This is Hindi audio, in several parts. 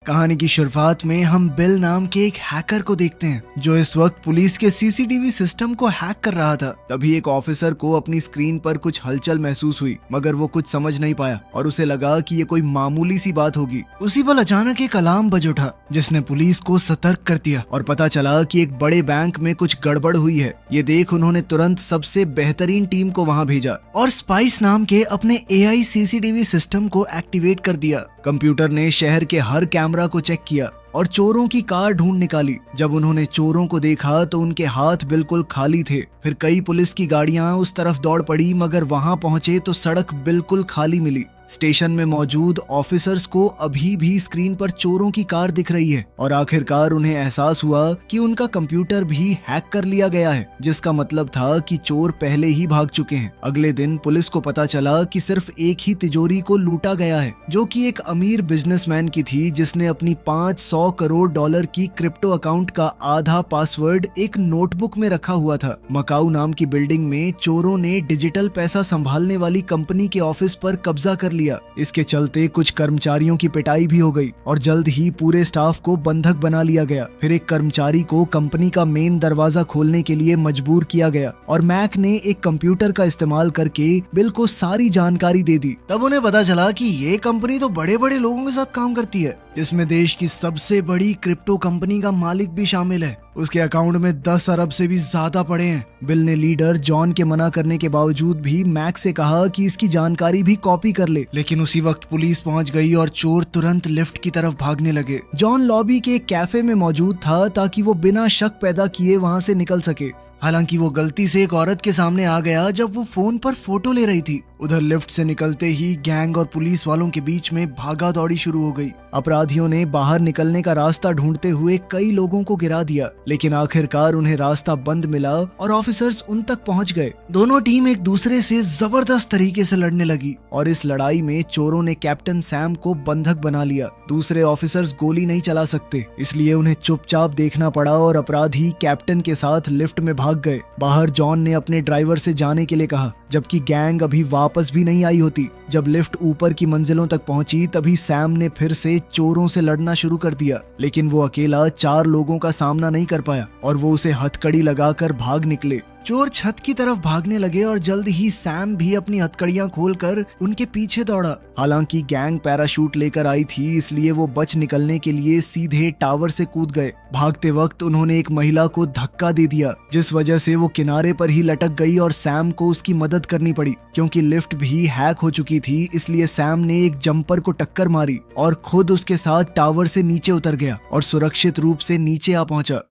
कहानी की शुरुआत में हम बिल नाम के एक हैकर को देखते हैं जो इस वक्त पुलिस के सीसीटीवी सिस्टम को हैक कर रहा था। तभी एक ऑफिसर को अपनी स्क्रीन पर कुछ हलचल महसूस हुई, मगर वो कुछ समझ नहीं पाया और उसे लगा कि ये कोई मामूली सी बात होगी। उसी पल अचानक एक अलार्म बज उठा जिसने पुलिस को सतर्क कर दिया और पता चला कि एक बड़े बैंक में कुछ गड़बड़ हुई है। ये देख उन्होंने तुरंत सबसे बेहतरीन टीम को वहां भेजा और स्पाइस नाम के अपने एआई सीसीटीवी सिस्टम को एक्टिवेट कर दिया। कंप्यूटर ने शहर के हर कैमरा को चेक किया और चोरों की कार ढूंढ निकाली। जब उन्होंने चोरों को देखा तो उनके हाथ बिल्कुल खाली थे। फिर कई पुलिस की गाड़ियां उस तरफ दौड़ पड़ी, मगर वहां पहुंचे तो सड़क बिल्कुल खाली मिली। स्टेशन में मौजूद ऑफिसर्स को अभी भी स्क्रीन पर चोरों की कार दिख रही है और आखिरकार उन्हें एहसास हुआ कि उनका कंप्यूटर भी हैक कर लिया गया है, जिसका मतलब था कि चोर पहले ही भाग चुके हैं। अगले दिन पुलिस को पता चला कि सिर्फ एक ही तिजोरी को लूटा गया है, जो कि एक अमीर बिजनेसमैन की थी जिसने अपनी 500 करोड़ डॉलर की क्रिप्टो अकाउंट का आधा पासवर्ड एक नोटबुक में रखा हुआ था। मकाऊ नाम की बिल्डिंग में चोरों ने डिजिटल पैसा संभालने वाली कंपनी के ऑफिस पर कब्जा कर लिया। इसके चलते कुछ कर्मचारियों की पिटाई भी हो गई और जल्द ही पूरे स्टाफ को बंधक बना लिया गया। फिर एक कर्मचारी को कंपनी का मेन दरवाजा खोलने के लिए मजबूर किया गया और मैक ने एक कंप्यूटर का इस्तेमाल करके बिल को सारी जानकारी दे दी। तब उन्हें पता चला कि ये कंपनी तो बड़े बड़े लोगों के साथ काम करती है, जिसमें देश की सबसे बड़ी क्रिप्टो कंपनी का मालिक भी शामिल है। उसके अकाउंट में 10 अरब से भी ज्यादा पड़े हैं। बिल ने लीडर जॉन के मना करने के बावजूद भी मैक से कहा कि इसकी जानकारी भी कॉपी कर ले, लेकिन उसी वक्त पुलिस पहुंच गई और चोर तुरंत लिफ्ट की तरफ भागने लगे। जॉन लॉबी के एक कैफे में मौजूद था ताकि वो बिना शक पैदा किए वहां से निकल सके। हालांकि वो गलती से एक औरत के सामने आ गया जब वो फोन पर फोटो ले रही थी। उधर लिफ्ट से निकलते ही गैंग और पुलिस वालों के बीच में भागा दौड़ी शुरू हो गई। अपराधियों ने बाहर निकलने का रास्ता ढूंढते हुए कई लोगों को गिरा दिया, लेकिन आखिरकार उन्हें रास्ता बंद मिला और ऑफिसर्स उन तक पहुंच गए। दोनों टीम एक दूसरे से जबरदस्त तरीके से लड़ने लगी और इस लड़ाई में चोरों ने कैप्टन सैम को बंधक बना लिया। दूसरे ऑफिसर्स गोली नहीं चला सकते, इसलिए उन्हें चुपचाप देखना पड़ा और अपराधी कैप्टन के साथ लिफ्ट में भाग गए। बाहर जॉन ने अपने ड्राइवर से जाने के लिए कहा, जबकि गैंग अभी वापस भी नहीं आई होती। जब लिफ्ट ऊपर की मंजिलों तक पहुंची तभी सैम ने फिर से चोरों से लड़ना शुरू कर दिया, लेकिन वो अकेला 4 लोगों का सामना नहीं कर पाया और वो उसे हथकड़ी लगाकर भाग निकले। चोर छत की तरफ भागने लगे और जल्द ही सैम भी अपनी हथकड़ियां खोलकर उनके पीछे दौड़ा। हालांकि गैंग पैराशूट लेकर आई थी, इसलिए वो बच निकलने के लिए सीधे टावर से कूद गए। भागते वक्त उन्होंने एक महिला को धक्का दे दिया, जिस वजह से वो किनारे पर ही लटक गई और सैम को उसकी मदद करनी पड़ी। क्योंकि लिफ्ट भी हैक हो चुकी थी, इसलिए सैम ने एक जंपर को टक्कर मारी और खुद उसके साथ टावर से नीचे उतर गया और सुरक्षित रूप से नीचे आ पहुंचा।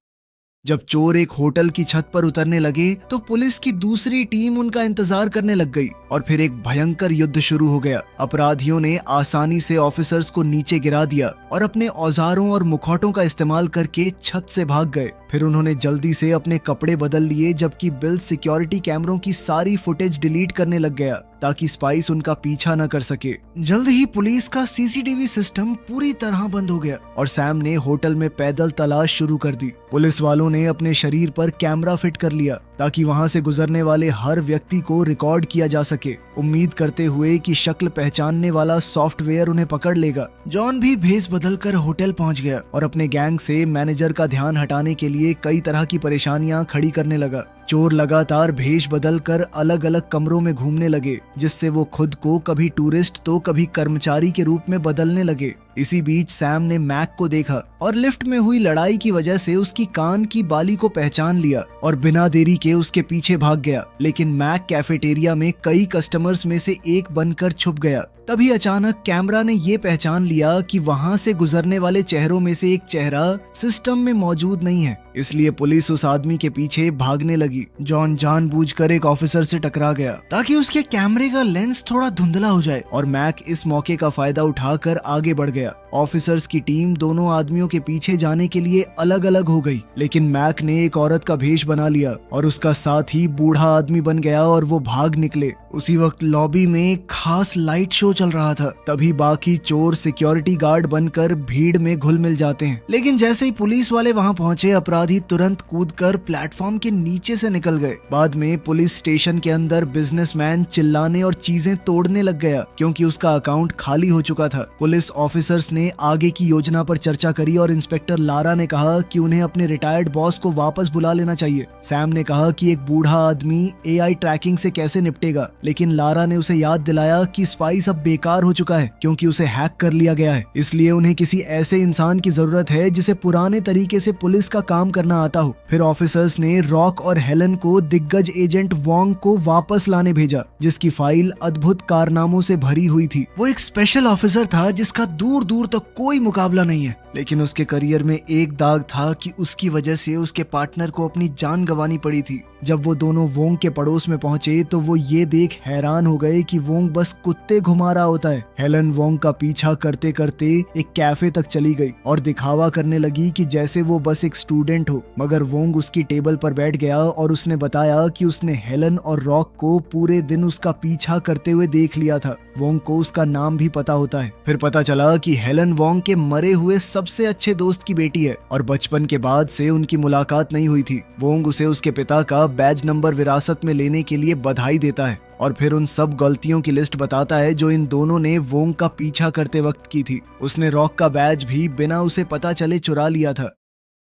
जब चोर एक होटल की छत पर उतरने लगे तो पुलिस की दूसरी टीम उनका इंतजार करने लग गई और फिर एक भयंकर युद्ध शुरू हो गया। अपराधियों ने आसानी से ऑफिसर्स को नीचे गिरा दिया और अपने औजारों और मुखौटों का इस्तेमाल करके छत से भाग गए। फिर उन्होंने जल्दी से अपने कपड़े बदल लिए, जबकि बिल सिक्योरिटी कैमरों की सारी फुटेज डिलीट करने लग गया ताकि स्पाइस उनका पीछा न कर सके। जल्द ही पुलिस का सीसीटीवी सिस्टम पूरी तरह बंद हो गया और सैम ने होटल में पैदल तलाश शुरू कर दी। पुलिस वालों ने अपने शरीर पर कैमरा फिट कर लिया ताकि वहां से गुजरने वाले हर व्यक्ति को रिकॉर्ड किया जा सके, उम्मीद करते हुए कि शक्ल पहचानने वाला सॉफ्टवेयर उन्हें पकड़ लेगा। जॉन भी भेस बदलकर होटल पहुंच गया और अपने गैंग से मैनेजर का ध्यान हटाने के लिए कई तरह की परेशानियां खड़ी करने लगा। चोर लगातार भेष बदलकर अलग अलग कमरों में घूमने लगे, जिससे वो खुद को कभी टूरिस्ट तो कभी कर्मचारी के रूप में बदलने लगे। इसी बीच सैम ने मैक को देखा और लिफ्ट में हुई लड़ाई की वजह से उसकी कान की बाली को पहचान लिया और बिना देरी के उसके पीछे भाग गया। लेकिन मैक कैफेटेरिया में कई कस्टमर्स में से एक बनकर छुप गया। तभी अचानक कैमरा ने ये पहचान लिया कि वहां से गुजरने वाले चेहरों में से एक चेहरा सिस्टम में मौजूद नहीं है, इसलिए पुलिस उस आदमी के पीछे भागने लगी। जॉन जानबूझकर एक ऑफिसर से टकरा गया ताकि उसके कैमरे का लेंस थोड़ा धुंधला हो जाए और मैक इस मौके का फायदा उठाकर आगे बढ़ गया। ऑफिसर्स की टीम दोनों आदमियों के पीछे जाने के लिए अलग अलग हो गई, लेकिन मैक ने एक औरत का भेष बना लिया और उसका साथी बूढ़ा आदमी बन गया और वो भाग निकले। उसी वक्त लॉबी में खास लाइट शो चल रहा था। तभी बाकी चोर सिक्योरिटी गार्ड बनकर भीड़ में घुल मिल जाते हैं, लेकिन जैसे ही पुलिस वाले वहां पहुंचे अपराधी बाद ही तुरंत कूदकर प्लेटफॉर्म के नीचे से निकल गए। बाद में पुलिस स्टेशन के अंदर बिजनेसमैन चिल्लाने और चीजें तोड़ने लग गया क्योंकि उसका अकाउंट खाली हो चुका था। पुलिस ऑफिसर्स ने आगे की योजना पर चर्चा करी और इंस्पेक्टर लारा ने कहा कि उन्हें अपने रिटायर्ड बॉस को वापस बुला लेना चाहिए। सैम ने कहा कि एक बूढ़ा आदमी AI ट्रैकिंग से कैसे निपटेगा, लेकिन लारा ने उसे याद दिलाया कि स्पाइस अब बेकार हो चुका है क्योंकि उसे हैक कर लिया गया है। इसलिए उन्हें किसी ऐसे इंसान की जरूरत है जिसे पुराने तरीके से पुलिस का काम करना आता हो। फिर ऑफिसर्स ने रॉक और हेलन को दिग्गज एजेंट वोंग को वापस लाने भेजा, जिसकी फाइल अद्भुत कारनामों से भरी हुई थी। वो एक स्पेशल ऑफिसर था जिसका दूर दूर तक कोई मुकाबला नहीं है, लेकिन उसके करियर में एक दाग था कि उसकी वजह से उसके पार्टनर को अपनी जान गंवानी पड़ी थी। जब वो दोनों वोंग के पड़ोस में पहुंचे तो वो ये देख हैरान हो गए कि वोंग बस कुत्ते घुमा रहा होता है। हेलन वोंग का पीछा करते करते एक कैफे तक चली गई और दिखावा करने लगी कि जैसे वो बस एक स्टूडेंट हो, मगर वोंग उसकी टेबल पर बैठ गया और उसने बताया कि उसने हेलन और रॉक को पूरे दिन उसका पीछा करते हुए देख लिया था। वोंग को उसका नाम भी पता होता है। फिर पता चला कि हेलन वोंग के मरे हुए सबसे अच्छे दोस्त की बेटी है और बचपन के बाद से उनकी मुलाकात नहीं हुई थी। वोंग उसे उसके पिता का बैज नंबर विरासत में लेने के लिए बधाई देता है और फिर उन सब गलतियों की लिस्ट बताता है जो इन दोनों ने वोंग का पीछा करते वक्त की थी। उसने रॉक का बैज भी बिना उसे पता चले चुरा लिया था।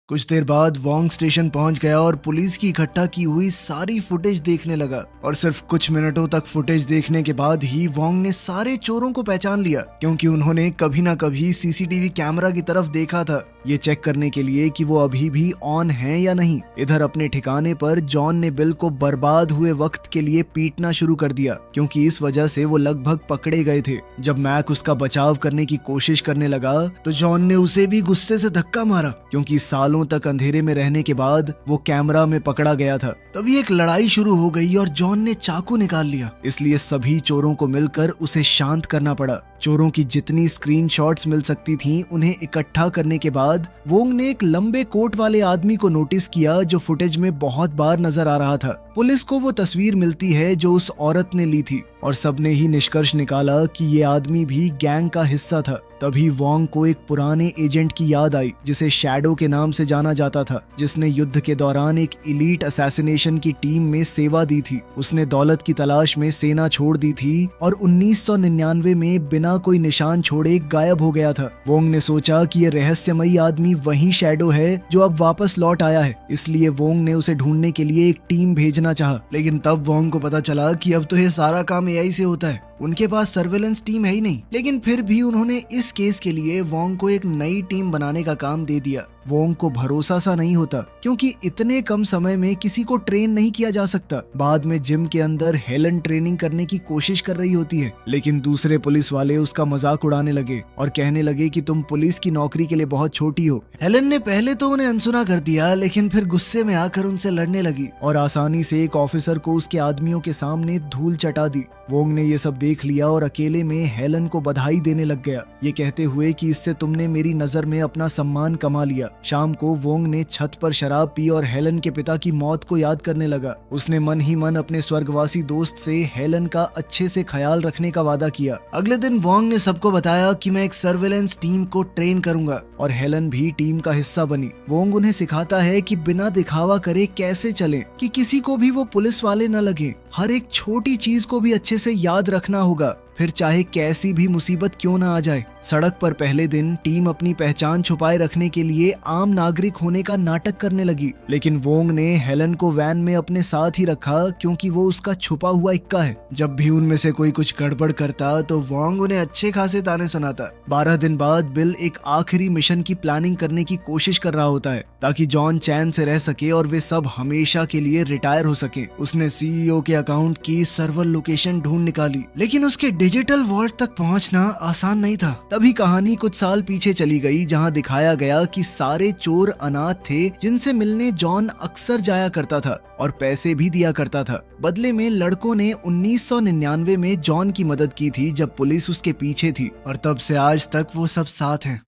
कुछ देर बाद वोंग स्टेशन पहुंच गया और पुलिस की इकट्ठा की हुई सारी फुटेज देखने लगा और सिर्फ कुछ मिनटों तक फुटेज देखने के बाद ही वोंग ने सारे चोरों को पहचान लिया क्योंकि उन्होंने कभी ना कभी CCTV कैमरा की तरफ देखा था, ये चेक करने के लिए कि वो अभी भी ऑन है या नहीं। इधर अपने ठिकाने पर जॉन ने बिल को बर्बाद हुए वक्त के लिए पीटना शुरू कर दिया क्योंकि इस वजह से वो लगभग पकड़े गए थे। जब मैक उसका बचाव करने की कोशिश करने लगा तो जॉन ने उसे भी गुस्से से धक्का मारा क्योंकि सालों तक अंधेरे में रहने के बाद वो कैमरा में पकड़ा गया था। तभी एक लड़ाई शुरू हो गई और जॉन ने चाकू निकाल लिया, इसलिए सभी चोरों को मिलकर उसे शांत करना पड़ा। चोरों की जितनी स्क्रीनशॉट्स मिल सकती थीं, उन्हें इकट्ठा करने के बाद वोंग ने एक लंबे कोट वाले आदमी को नोटिस किया जो फुटेज में बहुत बार नजर आ रहा था। पुलिस को वो तस्वीर मिलती है जो उस औरत ने ली थी और सबने ही निष्कर्ष निकाला कि ये आदमी भी गैंग का हिस्सा था। तभी वोंग को एक पुराने एजेंट की याद आई जिसे शैडो के नाम से जाना जाता था, जिसने युद्ध के दौरान एक एलीट असैसिनेशन की टीम में सेवा दी थी। उसने दौलत की तलाश में सेना छोड़ दी थी और 1999 में बिना कोई निशान छोड़े गायब हो गया था। वोंग ने सोचा कि ये रहस्यमयी आदमी वही शैडो है जो अब वापस लौट आया है, इसलिए वोंग ने उसे ढूंढने के लिए एक टीम भेजना चाहा। लेकिन तब वोंग को पता चला कि अब तो ये सारा काम AI से होता है, उनके पास सर्वेलेंस टीम है ही नहीं। लेकिन फिर भी उन्होंने इस केस के लिए वोंग को एक नई टीम बनाने का काम दे दिया। वोंग को भरोसा सा नहीं होता क्योंकि इतने कम समय में किसी को ट्रेन नहीं किया जा सकता। बाद में जिम के अंदर हेलन ट्रेनिंग करने की कोशिश कर रही होती है, लेकिन दूसरे पुलिस वाले उसका मजाक उड़ाने लगे और कहने लगे कि तुम पुलिस की नौकरी के लिए बहुत छोटी हो। हेलन ने पहले तो उन्हें अनसुना कर दिया, लेकिन फिर गुस्से में आकर उनसे लड़ने लगी और आसानी से एक ऑफिसर को उसके आदमियों के सामने धूल चटा दी। वोंग ने ये सब देख लिया और अकेले में हेलन को बधाई देने लग गया, ये कहते हुए कि इससे तुमने मेरी नजर में अपना सम्मान कमा लिया। शाम को वोंग ने छत पर शराब पी और हेलन के पिता की मौत को याद करने लगा। उसने मन ही मन अपने स्वर्गवासी दोस्त से हेलन का अच्छे से ख्याल रखने का वादा किया। अगले दिन वोंग ने सबको बताया कि मैं एक सर्वेलेंस टीम को ट्रेन करूंगा और हेलन भी टीम का हिस्सा बनी। वोंग उन्हें सिखाता है कि बिना दिखावा करे कैसे चलें, कि किसी को भी वो पुलिस वाले न लगे। हर एक छोटी चीज को भी अच्छे से याद रखना होगा, फिर चाहे कैसी भी मुसीबत क्यों ना आ जाए। सड़क पर पहले दिन टीम अपनी पहचान छुपाए रखने के लिए आम नागरिक होने का नाटक करने लगी, लेकिन वोंग ने हेलन को वैन में अपने साथ ही रखा क्योंकि वो उसका छुपा हुआ इक्का है। जब भी उनमें से कोई कुछ गड़बड़ करता तो वोंग उन्हें अच्छे खासे ताने सुनाता। 12 दिन बाद बिल एक आखिरी मिशन की प्लानिंग करने की कोशिश कर रहा होता है ताकि जॉन चैन से रह सके और वे सब हमेशा के लिए रिटायर हो सके। उसने CEO के अकाउंट की सर्वर लोकेशन ढूंढ निकाली, लेकिन उसके डिजिटल वॉल्ट तक पहुंचना आसान नहीं था। तभी कहानी कुछ साल पीछे चली गई जहां दिखाया गया कि सारे चोर अनाथ थे जिनसे मिलने जॉन अक्सर जाया करता था और पैसे भी दिया करता था। बदले में लड़कों ने 1999 में जॉन की मदद की थी जब पुलिस उसके पीछे थी और तब से आज तक वो सब साथ हैं।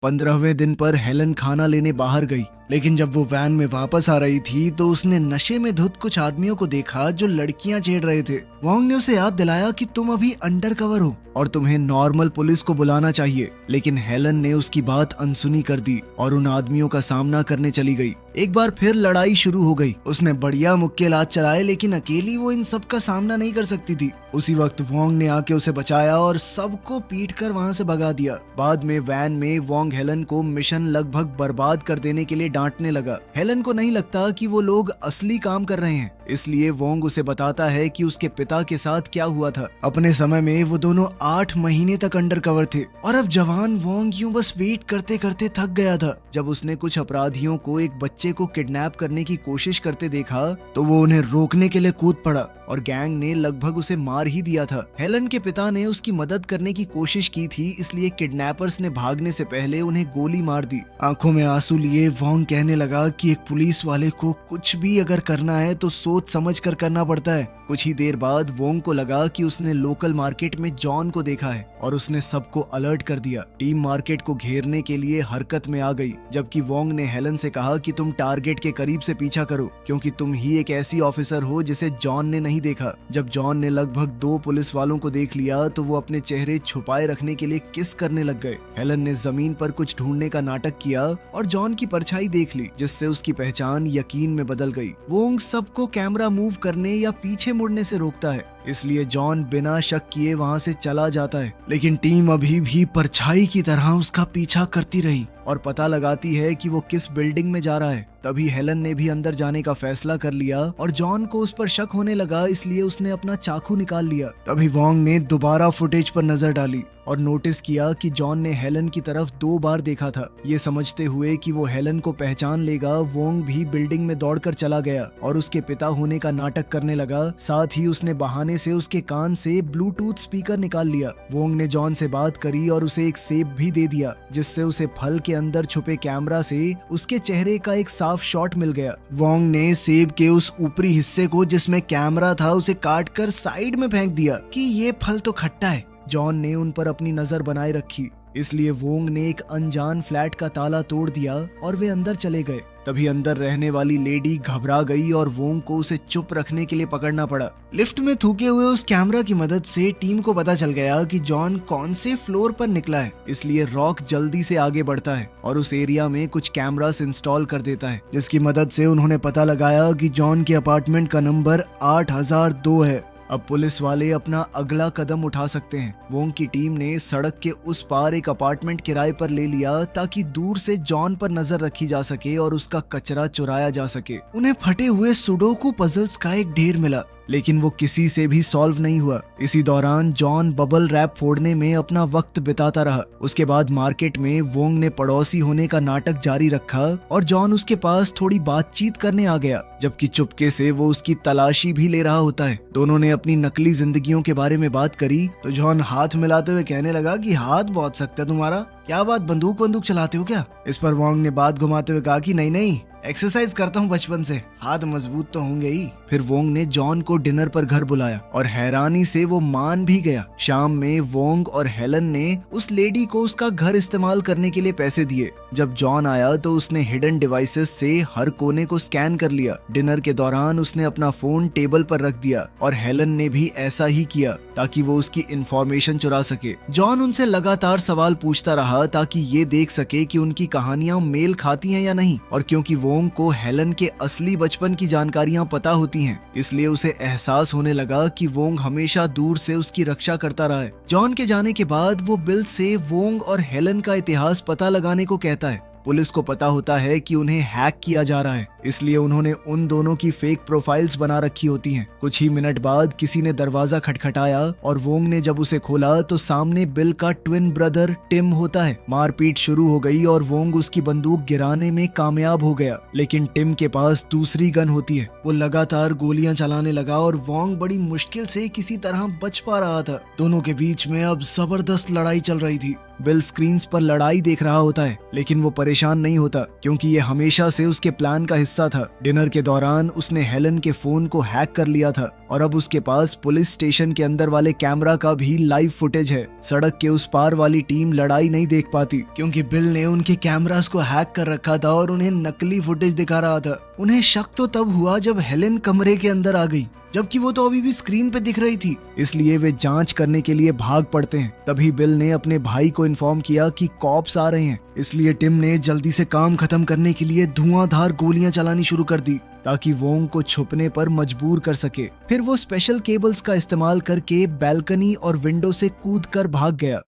15वें दिन पर हेलन खाना लेने बाहर गई लेकिन जब वो वैन में वापस आ रही थी तो उसने नशे में धुत कुछ आदमियों को देखा जो लड़कियां छेड़ रहे थे। वोंग ने उसे याद दिलाया कि तुम अभी अंडर कवर हो और तुम्हें नॉर्मल पुलिस को बुलाना चाहिए, लेकिन हेलन ने उसकी बात अनसुनी कर दी और उन आदमियों का सामना करने चली गई। एक बार फिर लड़ाई शुरू हो गई। उसने बढ़िया मुक्केबाज चलाए, लेकिन अकेली वो इन सब का सामना नहीं कर सकती थी। उसी वक्त वोंग ने आके उसे बचाया और सबको पीट कर वहाँ से भगा दिया। बाद में वैन में वोंग हेलन को मिशन लगभग बर्बाद कर देने के लिए डांटने लगा। हेलन को नहीं लगता कि वो लोग असली काम कर रहे हैं, इसलिए वोंग उसे बताता है कि उसके पिता के साथ क्या हुआ था। अपने समय में वो दोनों 8 महीने तक अंडर कवर थे और अब जवान वोंग यूं बस वेट करते करते थक गया था। जब उसने कुछ अपराधियों को एक बच्चे को किडनैप करने की कोशिश करते देखा तो वो उन्हें रोकने के लिए कूद पड़ा और गैंग ने लगभग उसे मार ही दिया था। हेलन के पिता ने उसकी मदद करने की कोशिश की थी, इसलिए किडनैपर्स ने भागने से पहले उन्हें गोली मार दी। आंखों में आंसू लिए वोंग कहने लगा कि एक पुलिस वाले को कुछ भी अगर करना है तो सोच समझ कर करना पड़ता है। कुछ ही देर बाद वोंग को लगा कि उसने लोकल मार्केट में जॉन को देखा है और उसने सबको अलर्ट कर दिया। टीम मार्केट को घेरने के लिए हरकत में आ गई, जबकि वोंग ने हेलन से कहा कि तुम टारगेट के करीब से पीछा करो, क्योंकि तुम ही एक ऐसी ऑफिसर हो जिसे जॉन ने नहीं देखा। जब जॉन ने लगभग 2 पुलिस वालों को देख लिया तो वो अपने चेहरे छुपाए रखने के लिए किस करने लग गए। हेलन ने जमीन पर कुछ ढूंढने का नाटक किया और जॉन की परछाई देख ली, जिससे उसकी पहचान यकीन में बदल गई। वोंग सबको कैमरा मूव करने या पीछे मुड़ने से रोकता है, इसलिए जॉन बिना शक किए वहां से चला जाता है। लेकिन टीम अभी भी परछाई की तरह उसका पीछा करती रही और पता लगाती है कि वो किस बिल्डिंग में जा रहा है। तभी हेलन ने भी अंदर जाने का फैसला कर लिया और जॉन को उस पर शक होने लगा, इसलिए उसने अपना चाकू निकाल लिया। तभी वोंग ने दोबारा फुटेज पर नजर डाली और नोटिस किया कि जॉन ने हेलन की तरफ 2 बार देखा था। ये समझते हुए कि वो हेलन को पहचान लेगा, वोंग भी बिल्डिंग में दौड़कर चला गया और उसके पिता होने का नाटक करने लगा। साथ ही उसने बहाने से उसके कान से ब्लूटूथ स्पीकर निकाल लिया। वोंग ने जॉन से बात करी और उसे एक सेब भी दे दिया, जिससे उसे फल के अंदर छुपे कैमरा से उसके चेहरे का एक साफ शॉट मिल गया। वोंग ने सेब के उस ऊपरी हिस्से को जिसमें कैमरा था उसे काट कर साइड में फेंक दिया कि ये फल तो खट्टा है। जॉन ने उन पर अपनी नजर बनाए रखी, इसलिए वोंग ने एक अनजान फ्लैट का ताला तोड़ दिया और वे अंदर चले गए। तभी अंदर रहने वाली लेडी घबरा गई और वोंग को उसे चुप रखने के लिए पकड़ना पड़ा। लिफ्ट में थूके हुए उस कैमरा की मदद से टीम को पता चल गया कि जॉन कौन से फ्लोर पर निकला है, इसलिए रॉक जल्दी से आगे बढ़ता है और उस एरिया में कुछ कैमरास इंस्टॉल कर देता है, जिसकी मदद से उन्होंने पता लगाया कि जॉन के अपार्टमेंट का नंबर 8002 है। अब पुलिस वाले अपना अगला कदम उठा सकते हैं। वोंग की टीम ने सड़क के उस पार एक अपार्टमेंट किराए पर ले लिया ताकि दूर से जॉन पर नजर रखी जा सके और उसका कचरा चुराया जा सके। उन्हें फटे हुए सुडोकू पजल्स का एक ढेर मिला, लेकिन वो किसी से भी सॉल्व नहीं हुआ। इसी दौरान जॉन बबल रैप फोड़ने में अपना वक्त बिताता रहा। उसके बाद मार्केट में वोंग ने पड़ोसी होने का नाटक जारी रखा और जॉन उसके पास थोड़ी बातचीत करने आ गया, जबकि चुपके से वो उसकी तलाशी भी ले रहा होता है। दोनों ने अपनी नकली जिंदगियों के बारे में बात करी तो जॉन हाथ मिलाते हुए कहने लगा कि हाथ बहुत सख्त है तुम्हारा, क्या बात बंदूक चलाते हो क्या? इस पर वोंग ने बात घुमाते हुए कहा कि नहीं, एक्सरसाइज करता हूँ बचपन से, हाथ मजबूत तो होंगे ही। फिर वोंग ने जॉन को डिनर पर घर बुलाया और हैरानी से वो मान भी गया। शाम में वोंग और हेलन ने उस लेडी को उसका घर इस्तेमाल करने के लिए पैसे दिए। जब जॉन आया तो उसने हिडन डिवाइसेस से हर कोने को स्कैन कर लिया। डिनर के दौरान उसने अपना फोन टेबल पर रख दिया और हेलन ने भी ऐसा ही किया ताकि वो उसकी इंफॉर्मेशन चुरा सके। जॉन उनसे लगातार सवाल पूछता रहा ताकि ये देख सके कि उनकी कहानियां मेल खाती हैं या नहीं, और क्योंकि वोंग को हेलन के असली बचपन की जानकारियां पता होती हैं, इसलिए उसे एहसास होने लगा कि वोंग हमेशा दूर से उसकी रक्षा करता रहा है। जॉन के जाने के बाद वो बिल से वोंग और हेलन का इतिहास पता लगाने को कहता है। पुलिस को पता होता है कि उन्हें हैक किया जा रहा है, इसलिए उन्होंने उन दोनों की फेक प्रोफाइल्स बना रखी होती हैं। कुछ ही मिनट बाद किसी ने दरवाजा खटखटाया और वोंग ने जब उसे खोला तो सामने बिल का ट्विन ब्रदर टिम होता है। मारपीट शुरू हो गई और वोंग उसकी बंदूक गिराने में कामयाब हो गया, लेकिन टिम के पास दूसरी गन होती है। वो लगातार गोलियां चलाने लगा और वोंग बड़ी मुश्किल से किसी तरह बच पा रहा था। दोनों के बीच में अब जबरदस्त लड़ाई चल रही थी। बिल स्क्रीन्स पर लड़ाई देख रहा होता है, लेकिन वो परेशान नहीं होता क्योंकि ये हमेशा से उसके प्लान का हिस्सा था। डिनर के दौरान उसने हेलन के फोन को हैक कर लिया था और अब उसके पास पुलिस स्टेशन के अंदर वाले कैमरा का भी लाइव फुटेज है। सड़क के उस पार वाली टीम लड़ाई नहीं देख पाती क्योंकि बिल ने उनके कैमरास को हैक कर रखा था और उन्हें नकली फुटेज दिखा रहा था। उन्हें शक तो तब हुआ जब हेलन कमरे के अंदर आ गई, जबकि वो तो अभी भी स्क्रीन पे दिख रही थी। इसलिए वे जांच करने के लिए भाग पड़ते हैं। तभी बिल ने अपने भाई को इन्फॉर्म किया कि कॉप्स आ रहे हैं। इसलिए टिम ने जल्दी से काम खत्म करने के लिए धुआंधार गोलियां चलानी शुरू कर दी ताकि वोंग को छुपने पर मजबूर कर सके। फिर वो स्पेशल केबल्स का इस्तेमाल करके बैल्कनी और विंडो से कूदकर भाग गया।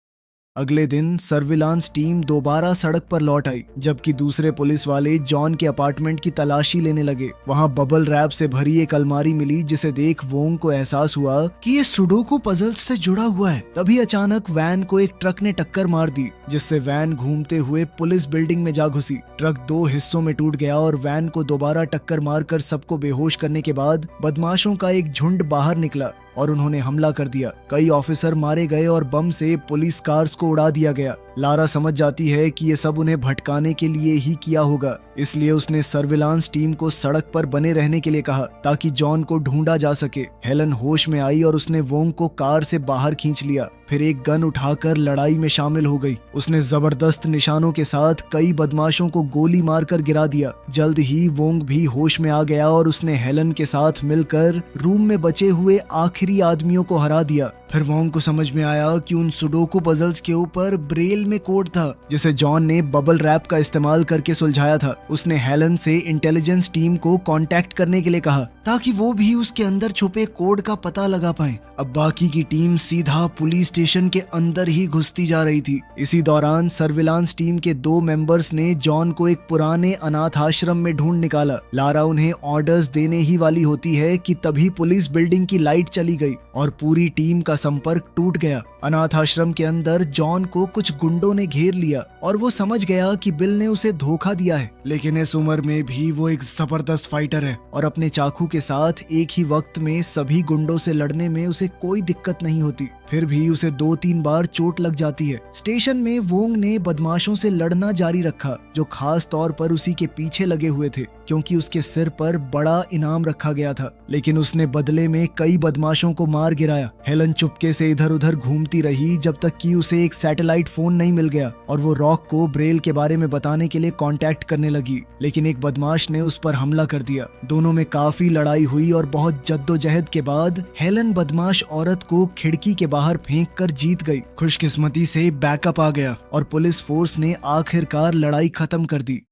अगले दिन सर्विलांस टीम दोबारा सड़क पर लौट आई, जबकि दूसरे पुलिस वाले जॉन के अपार्टमेंट की तलाशी लेने लगे। वहां बबल रैप से भरी एक अलमारी मिली जिसे देख वोंग को एहसास हुआ कि ये सुडोकू पजल्स से जुड़ा हुआ है। तभी अचानक वैन को एक ट्रक ने टक्कर मार दी, जिससे वैन घूमते हुए पुलिस बिल्डिंग में जा घुसी। ट्रक 2 हिस्सों में टूट गया और वैन को दोबारा टक्कर मारकर सबको बेहोश करने के बाद बदमाशों का एक झुंड बाहर निकला और उन्होंने हमला कर दिया। कई ऑफिसर मारे गए और बम से पुलिस कार्स को उड़ा दिया गया। लारा समझ जाती है कि ये सब उन्हें भटकाने के लिए ही किया होगा, इसलिए उसने सर्विलांस टीम को सड़क पर बने रहने के लिए कहा ताकि जॉन को ढूंढा जा सके। हेलन होश में आई और उसने वोंग को कार से बाहर खींच लिया, फिर एक गन उठाकर लड़ाई में शामिल हो गई। उसने जबरदस्त निशानों के साथ कई बदमाशों को गोली मारकर गिरा दिया। जल्द ही वोंग भी होश में आ गया और उसने हेलन के साथ मिलकर रूम में बचे हुए आखिरी आदमियों को हरा दिया। फिर वोंग को समझ में आया कि उन सुडोकू पजल्स के ऊपर ब्रेल में कोड था, जिसे जॉन ने बबल रैप का इस्तेमाल करके सुलझाया था। उसने हेलन से इंटेलिजेंस टीम को कांटेक्ट करने के लिए कहा ताकि वो भी उसके अंदर छुपे कोड का पता लगा पाए। अब बाकी की टीम सीधा पुलिस स्टेशन के अंदर ही घुसती जा रही थी। इसी दौरान सर्विलांस टीम के 2 मेंबर्स ने जॉन को एक पुराने अनाथ आश्रम में ढूंढ निकाला। लारा उन्हें ऑर्डर्स देने ही वाली होती है कि तभी पुलिस बिल्डिंग की लाइट चली गई और पूरी टीम का संपर्क टूट गया। अनाथ आश्रम के अंदर जॉन को कुछ गुंडों ने घेर लिया और वो समझ गया कि बिल ने उसे धोखा दिया है, लेकिन इस उम्र में भी वो एक जबरदस्त फाइटर है और अपने चाकू के साथ एक ही वक्त में सभी गुंडों से लड़ने में उसे कोई दिक्कत नहीं होती। फिर भी उसे 2-3 बार चोट लग जाती है। स्टेशन में वोंग ने बदमाशों से लड़ना जारी रखा, जो खास तौर पर उसी के पीछे लगे हुए थे क्योंकि उसके सिर पर बड़ा इनाम रखा गया था। लेकिन उसने बदले में कई बदमाशों को मार गिराया। हेलन चुपके से इधर उधर घूमती रही जब तक कि उसे एक सैटेलाइट फोन नहीं मिल गया और वो रॉक को ब्रेल के बारे में बताने के लिए कांटेक्ट करने लगी, लेकिन एक बदमाश ने उस पर हमला कर दिया। दोनों में काफी लड़ाई हुई और बहुत जद्दोजहद के बाद हेलन बदमाश औरत को खिड़की के बाहर फेंक कर जीत गई। खुशकिस्मती से बैकअप आ गया और पुलिस फोर्स ने आखिरकार लड़ाई खत्म कर दी।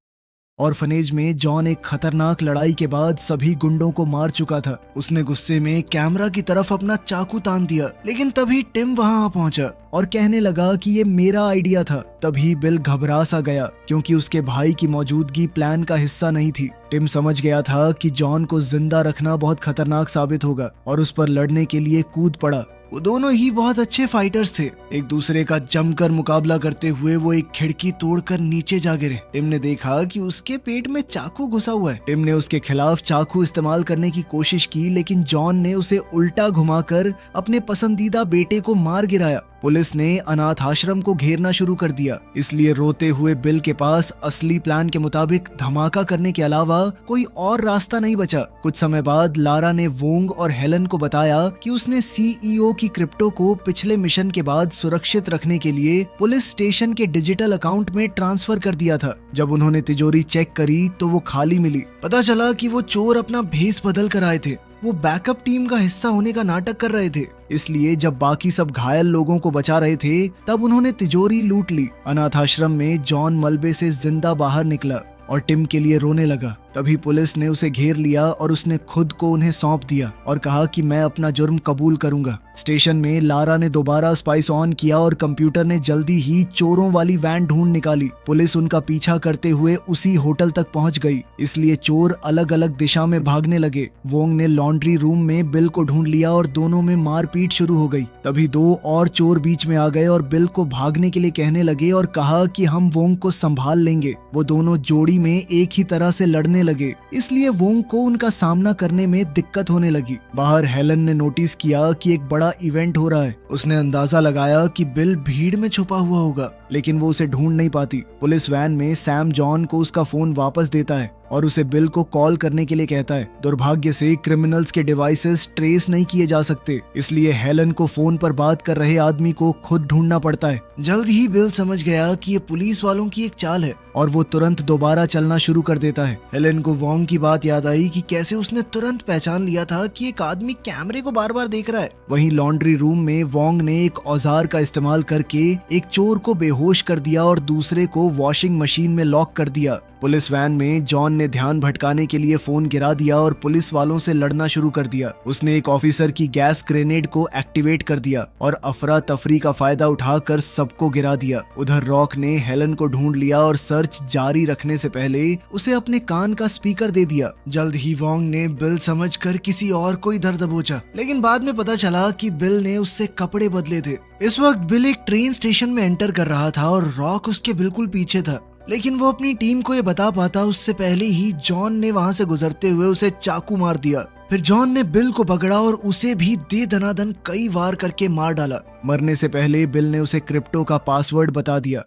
ऑर्फनेज में जॉन एक खतरनाक लड़ाई के बाद सभी गुंडों को मार चुका था। उसने गुस्से में कैमरा की तरफ अपना चाकू तान दिया, लेकिन तभी टिम वहां पहुंचा और कहने लगा कि ये मेरा आइडिया था। तभी बिल घबरा सा गया क्योंकि उसके भाई की मौजूदगी प्लान का हिस्सा नहीं थी। टिम समझ गया था कि जॉन को जिंदा रखना बहुत खतरनाक साबित होगा और उस पर लड़ने के लिए कूद पड़ा। वो दोनों ही बहुत अच्छे फाइटर्स थे। एक दूसरे का जमकर मुकाबला करते हुए वो एक खिड़की तोड़कर नीचे जा गिरे। टिम ने देखा कि उसके पेट में चाकू घुसा हुआ है। टिम ने उसके खिलाफ चाकू इस्तेमाल करने की कोशिश की, लेकिन जॉन ने उसे उल्टा घुमाकर अपने पसंदीदा बेटे को मार गिराया। पुलिस ने अनाथ आश्रम को घेरना शुरू कर दिया, इसलिए रोते हुए बिल के पास असली प्लान के मुताबिक धमाका करने के अलावा कोई और रास्ता नहीं बचा। कुछ समय बाद लारा ने वोंग और हेलन को बताया कि उसने सीईओ की क्रिप्टो को पिछले मिशन के बाद सुरक्षित रखने के लिए पुलिस स्टेशन के डिजिटल अकाउंट में ट्रांसफर कर दिया था। जब उन्होंने तिजोरी चेक करी तो वो खाली मिली। पता चला कि वो चोर अपना भेस बदल कर आए थे। वो बैकअप टीम का हिस्सा होने का नाटक कर रहे थे, इसलिए जब बाकी सब घायल लोगों को बचा रहे थे तब उन्होंने तिजोरी लूट ली। अनाथ आश्रम में जॉन मलबे से जिंदा बाहर निकला और टिम के लिए रोने लगा। तभी पुलिस ने उसे घेर लिया और उसने खुद को उन्हें सौंप दिया और कहा कि मैं अपना जुर्म कबूल करूंगा। स्टेशन में लारा ने दोबारा स्पाइस ऑन किया और कंप्यूटर ने जल्दी ही चोरों वाली वैन ढूंढ निकाली। पुलिस उनका पीछा करते हुए उसी होटल तक पहुंच गई, इसलिए चोर अलग अलग दिशा में भागने लगे। वोंग ने लॉन्ड्री रूम में बिल को ढूंढ लिया और दोनों में मारपीट शुरू हो गई। तभी 2 और चोर बीच में आ गए और बिल को भागने के लिए कहने लगे और कहा कि हम वोंग को संभाल लेंगे। वो दोनों जोड़ी में एक ही तरह से लड़ने लगे, इसलिए वोंग को उनका सामना करने में दिक्कत होने लगी। बाहर हेलन ने नोटिस किया कि एक बड़ा इवेंट हो रहा है। उसने अंदाजा लगाया कि बिल भीड़ में छुपा हुआ होगा, लेकिन वो उसे ढूंढ नहीं पाती। पुलिस वैन में सैम जॉन को उसका फोन वापस देता है और उसे बिल को कॉल करने के लिए कहता है। दुर्भाग्य से क्रिमिनल्स के डिवाइसेस ट्रेस नहीं किए जा सकते, इसलिए हेलन को फोन पर बात कर रहे आदमी को खुद ढूंढना पड़ता है। जल्द ही बिल समझ गया कि ये पुलिस वालों की एक चाल है और वो तुरंत दोबारा चलना शुरू कर देता है। हेलन को वोंग की बात याद आई कि कैसे उसने तुरंत पहचान लिया था कि एक आदमी कैमरे को बार बार देख रहा है। वहीं लॉन्ड्री रूम में वोंग ने एक औजार का इस्तेमाल करके एक चोर को बेहोश कर दिया और दूसरे को वॉशिंग मशीन में लॉक कर दिया। पुलिस वैन में जॉन ने ध्यान भटकाने के लिए फोन गिरा दिया और पुलिस वालों से लड़ना शुरू कर दिया। उसने एक ऑफिसर की गैस ग्रेनेड को एक्टिवेट कर दिया और अफरा तफरी का फायदा उठाकर सबको गिरा दिया। उधर रॉक ने हेलन को ढूंढ लिया और सर्च जारी रखने से पहले उसे अपने कान का स्पीकर दे दिया। जल्द ही वोंग ने बिल समझकर किसी और को इधर दबोचा, लेकिन बाद में पता चला कि बिल ने उससे कपड़े बदले थे। इस वक्त बिल एक ट्रेन स्टेशन में एंटर कर रहा था और रॉक उसके बिल्कुल पीछे था, लेकिन वो अपनी टीम को ये बता पाता उससे पहले ही जॉन ने वहां से गुजरते हुए उसे चाकू मार दिया। फिर जॉन ने बिल को पकड़ा और उसे भी दे दनादन कई वार करके मार डाला। मरने से पहले बिल ने उसे क्रिप्टो का पासवर्ड बता दिया।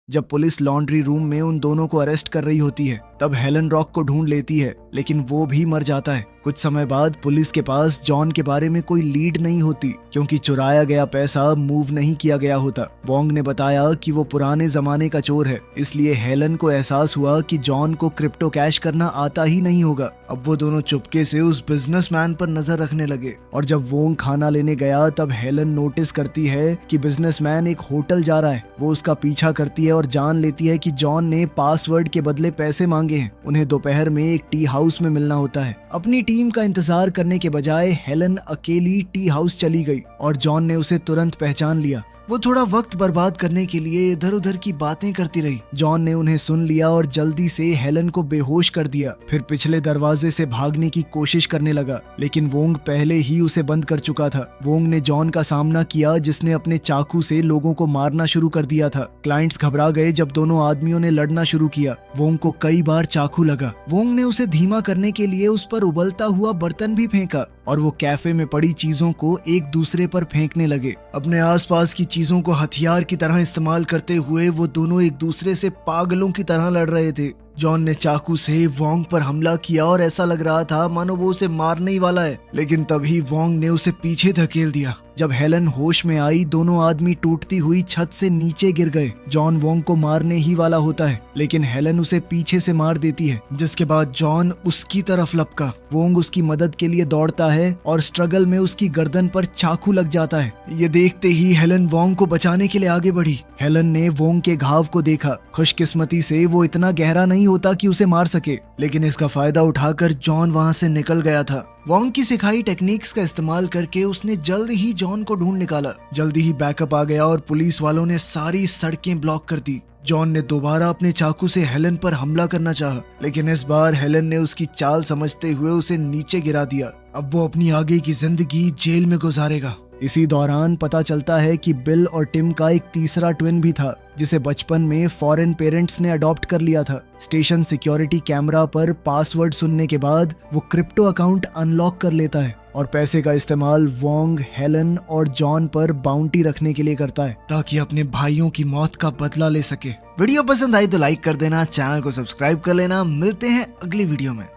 जब पुलिस लॉन्ड्री रूम में उन दोनों को अरेस्ट कर रही होती है, तब हेलन रॉक को ढूंढ लेती है, लेकिन वो भी मर जाता है। कुछ समय बाद पुलिस के पास जॉन के बारे में कोई लीड नहीं होती, क्योंकि चुराया गया पैसा मूव नहीं किया गया होता। वोंग ने बताया कि वो पुराने जमाने का चोर है, इसलिए हेलन को एहसास हुआ कि जॉन को क्रिप्टो कैश करना आता ही नहीं होगा। अब वो दोनों चुपके से उस बिजनेसमैन पर नजर रखने लगे और जब वोंग खाना लेने गया तब हेलन नोटिस करती है कि बिजनेसमैन एक होटल जा रहा है। वो उसका पीछा करती है और जान लेती है कि जॉन ने पासवर्ड के बदले पैसे मांगे हैं। उन्हें दोपहर में एक टी हाउस में मिलना होता है। अपनी टीम का इंतजार करने के बजाय हेलन अकेली टी हाउस चली गई और जॉन ने उसे तुरंत पहचान लिया। वो थोड़ा वक्त बर्बाद करने के लिए इधर उधर की बातें करती रही। जॉन ने उन्हें सुन लिया और जल्दी से हेलन को बेहोश कर दिया। फिर पिछले दरवाजे से भागने की कोशिश करने लगा, लेकिन वोंग पहले ही उसे बंद कर चुका था। वोंग ने जॉन का सामना किया, जिसने अपने चाकू से लोगों को मारना शुरू कर दिया था। क्लाइंट्स घबरा गए जब दोनों आदमियों ने लड़ना शुरू किया। वोंग को कई बार चाकू लगा। वोंग ने उसे धीमा करने के लिए उस पर उबलता हुआ बर्तन भी फेंका और वो कैफे में पड़ी चीजों को एक दूसरे पर फेंकने लगे। अपने आसपास की चीजों को हथियार की तरह इस्तेमाल करते हुए वो दोनों एक दूसरे से पागलों की तरह लड़ रहे थे। जॉन ने चाकू से वोंग पर हमला किया और ऐसा लग रहा था मानो वो उसे मारने ही वाला है, लेकिन तभी वोंग ने उसे पीछे धकेल दिया। जब हेलन होश में आई, दोनों आदमी टूटती हुई छत से नीचे गिर गए। जॉन वोंग को मारने ही वाला होता है, लेकिन हेलन उसे पीछे से मार देती है, जिसके बाद जॉन उसकी तरफ लपका। वोंग उसकी मदद के लिए दौड़ता है और स्ट्रगल में उसकी गर्दन पर चाकू लग जाता है। ये देखते ही हेलन वोंग को बचाने के लिए आगे बढ़ी। हेलन ने वोंग के घाव को देखा। खुशकिस्मती से वो इतना गहरा नहीं होता कि उसे मार सके, लेकिन इसका फायदा उठाकर जॉन वहां से निकल गया था। वोंग की सिखाई टेक्निक्स का इस्तेमाल करके उसने जल्द ही जॉन को ढूंढ निकाला। जल्दी ही बैकअप आ गया और पुलिस वालों ने सारी सड़कें ब्लॉक कर दी। जॉन ने दोबारा अपने चाकू से हेलन पर हमला करना चाहा, लेकिन इस बार हेलन ने उसकी चाल समझते हुए उसे नीचे गिरा दिया। अब वो अपनी आगे की जिंदगी जेल में गुजारेगा। इसी दौरान पता चलता है कि बिल और टिम का एक तीसरा ट्विन भी था, जिसे बचपन में फॉरेन पेरेंट्स ने अडॉप्ट कर लिया था। स्टेशन सिक्योरिटी कैमरा पर पासवर्ड सुनने के बाद वो क्रिप्टो अकाउंट अनलॉक कर लेता है और पैसे का इस्तेमाल वोंग, हेलन और जॉन पर बाउंटी रखने के लिए करता है, ताकि अपने भाइयों की मौत का बदला ले सके। वीडियो पसंद आई तो लाइक कर देना, चैनल को सब्सक्राइब कर लेना। मिलते हैं अगली वीडियो में।